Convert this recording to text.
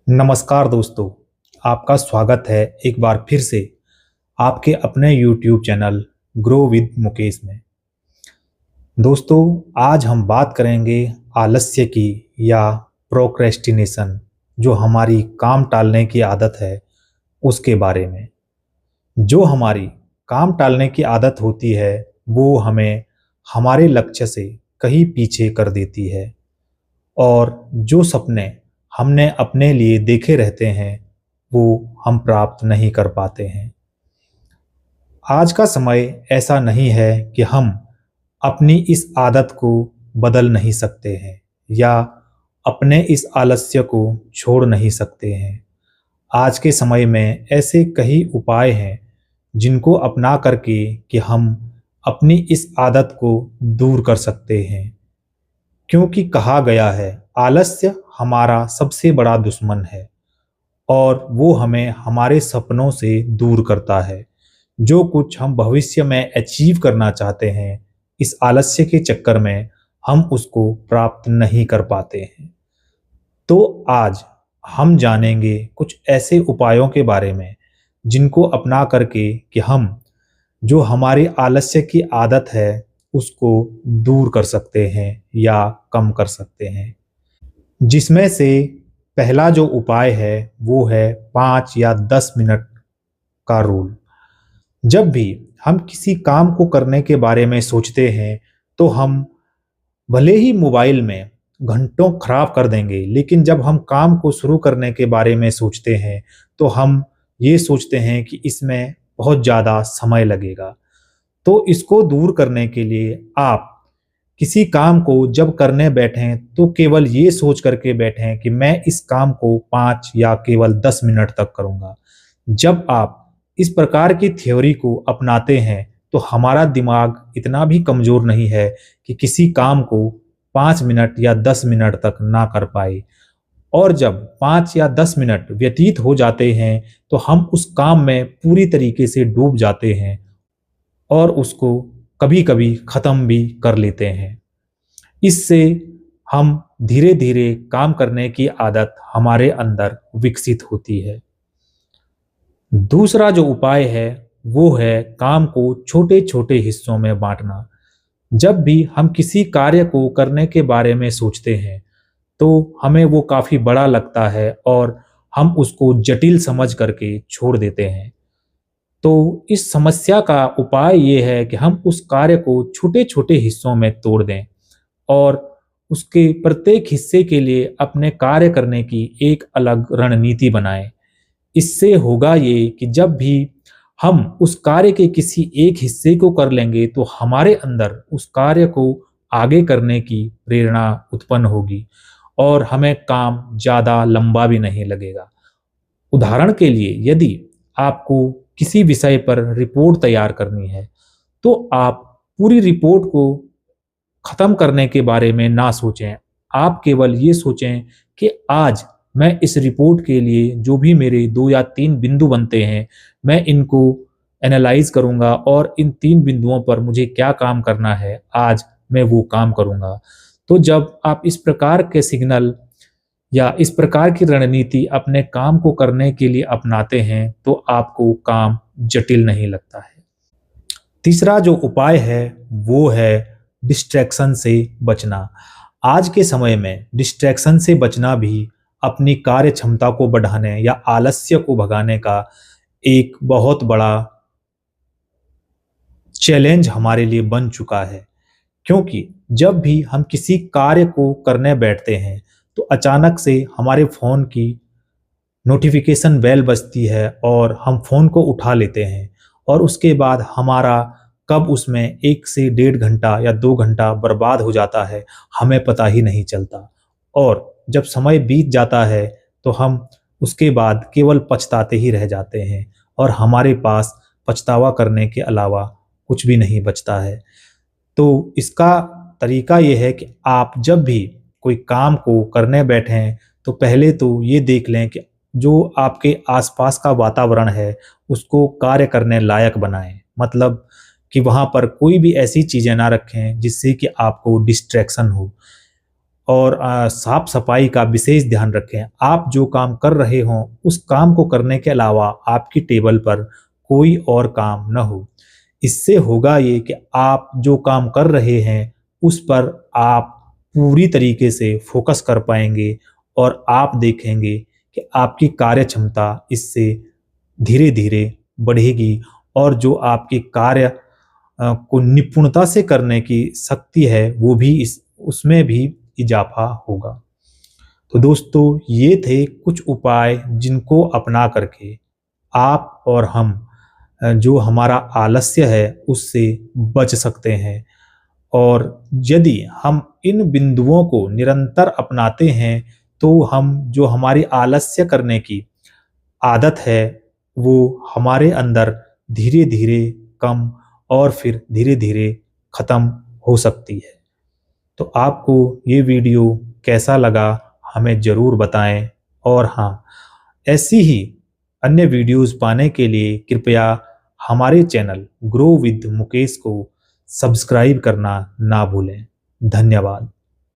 नमस्कार दोस्तों, आपका स्वागत है एक बार फिर से आपके अपने YouTube channel grow with Mukesh में। दोस्तों, आज हम बात करेंगे आलस्य की या प्रोक्रेस्टिनेशन, जो हमारी काम टालने की आदत है उसके बारे में। जो हमारी काम टालने की आदत होती है वो हमें हमारे लक्ष्य से कहीं पीछे कर देती है और जो सपने हमने अपने लिए देखे रहते हैं वो हम प्राप्त नहीं कर पाते हैं। आज का समय ऐसा नहीं है कि हम अपनी इस आदत को बदल नहीं सकते हैं या अपने इस आलस्य को छोड़ नहीं सकते हैं। आज के समय में ऐसे कई उपाय हैं जिनको अपना करके कि हम अपनी इस आदत को दूर कर सकते हैं, क्योंकि कहा गया है आलस्य हमारा सबसे बड़ा दुश्मन है और वो हमें हमारे सपनों से दूर करता है। जो कुछ हम भविष्य में अचीव करना चाहते हैं, इस आलस्य के चक्कर में हम उसको प्राप्त नहीं कर पाते हैं। तो आज हम जानेंगे कुछ ऐसे उपायों के बारे में जिनको अपना करके कि हम जो हमारी आलस्य की आदत है उसको दूर कर सकते हैं या कम कर सकते हैं। जिसमें से पहला जो उपाय है वो है 5 या 10 मिनट का रूल। जब भी हम किसी काम को करने के बारे में सोचते हैं तो हम भले ही मोबाइल में घंटों खराब कर देंगे, लेकिन जब हम काम को शुरू करने के बारे में सोचते हैं तो हम ये सोचते हैं कि इसमें बहुत ज़्यादा समय लगेगा। तो इसको दूर करने के लिए आप किसी काम को जब करने बैठें तो केवल ये सोच करके बैठें कि मैं इस काम को 5 या केवल 10 मिनट तक करूँगा। जब आप इस प्रकार की थ्योरी को अपनाते हैं तो हमारा दिमाग इतना भी कमज़ोर नहीं है कि किसी काम को 5 मिनट या 10 मिनट तक ना कर पाए। और जब 5 या 10 मिनट व्यतीत हो जाते हैं तो हम उस काम में पूरी तरीके से डूब जाते हैं और उसको कभी-कभी ख़त्म भी कर लेते हैं। इससे हम धीरे-धीरे काम करने की आदत हमारे अंदर विकसित होती है। दूसरा जो उपाय है वो है काम को छोटे-छोटे हिस्सों में बाँटना। जब भी हम किसी कार्य को करने के बारे में सोचते हैं तो हमें वो काफ़ी बड़ा लगता है और हम उसको जटिल समझ करके छोड़ देते हैं। तो इस समस्या का उपाय ये है कि हम उस कार्य को छोटे-छोटे हिस्सों में तोड़ दें और उसके प्रत्येक हिस्से के लिए अपने कार्य करने की एक अलग रणनीति बनाएं। इससे होगा ये कि जब भी हम उस कार्य के किसी एक हिस्से को कर लेंगे तो हमारे अंदर उस कार्य को आगे करने की प्रेरणा उत्पन्न होगी और हमें काम ज़्यादा लंबा भी नहीं लगेगा। उदाहरण के लिए, यदि आपको किसी विषय पर रिपोर्ट तैयार करनी है तो आप पूरी रिपोर्ट को खत्म करने के बारे में ना सोचें। आप केवल ये सोचें कि आज मैं इस रिपोर्ट के लिए जो भी मेरे 2 या 3 बिंदु बनते हैं, मैं इनको एनालाइज़ करूँगा और इन 3 बिंदुओं पर मुझे क्या काम करना है, आज मैं वो काम करूँगा। तो जब आप इस प्रकार के सिग्नल या इस प्रकार की रणनीति अपने काम को करने के लिए अपनाते हैं, तो आपको काम जटिल नहीं लगता है। तीसरा जो उपाय है वो है डिस्ट्रैक्शन से बचना। आज के समय में डिस्ट्रैक्शन से बचना भी अपनी कार्य क्षमता को बढ़ाने या आलस्य को भगाने का एक बहुत बड़ा चैलेंज हमारे लिए बन चुका है। क्योंकि जब भी हम किसी कार्य को करने बैठते हैं तो अचानक से हमारे फ़ोन की नोटिफिकेशन बेल बजती है और हम फ़ोन को उठा लेते हैं और उसके बाद हमारा कब उसमें 1 से 1.5 घंटा या 2 घंटा बर्बाद हो जाता है, हमें पता ही नहीं चलता। और जब समय बीत जाता है तो हम उसके बाद केवल पछताते ही रह जाते हैं और हमारे पास पछतावा करने के अलावा कुछ भी नहीं बचता है। तो इसका तरीका ये है कि आप जब भी कोई काम को करने बैठें तो पहले तो ये देख लें कि जो आपके आसपास का वातावरण है उसको कार्य करने लायक बनाएं। मतलब कि वहाँ पर कोई भी ऐसी चीज़ें ना रखें जिससे कि आपको डिस्ट्रैक्शन हो। और साफ सफाई का विशेष ध्यान रखें। आप जो काम कर रहे हों उस काम को करने के अलावा आपकी टेबल पर कोई और काम न हो। इससे होगा ये कि आप जो काम कर रहे हैं उस पर आप पूरी तरीके से फोकस कर पाएंगे और आप देखेंगे कि आपकी कार्य क्षमता इससे धीरे धीरे बढ़ेगी और जो आपके कार्य को निपुणता से करने की शक्ति है वो भी उसमें भी इजाफा होगा। तो दोस्तों ये थे कुछ उपाय जिनको अपना करके आप और हम जो हमारा आलस्य है उससे बच सकते हैं। और यदि हम इन बिंदुओं को निरंतर अपनाते हैं तो हम जो हमारी आलस्य करने की आदत है वो हमारे अंदर धीरे धीरे कम और फिर धीरे धीरे खत्म हो सकती है। तो आपको ये वीडियो कैसा लगा हमें ज़रूर बताएं और हाँ, ऐसी ही अन्य वीडियोस पाने के लिए कृपया हमारे चैनल ग्रो विद मुकेश को सब्सक्राइब करना ना भूलें। धन्यवाद।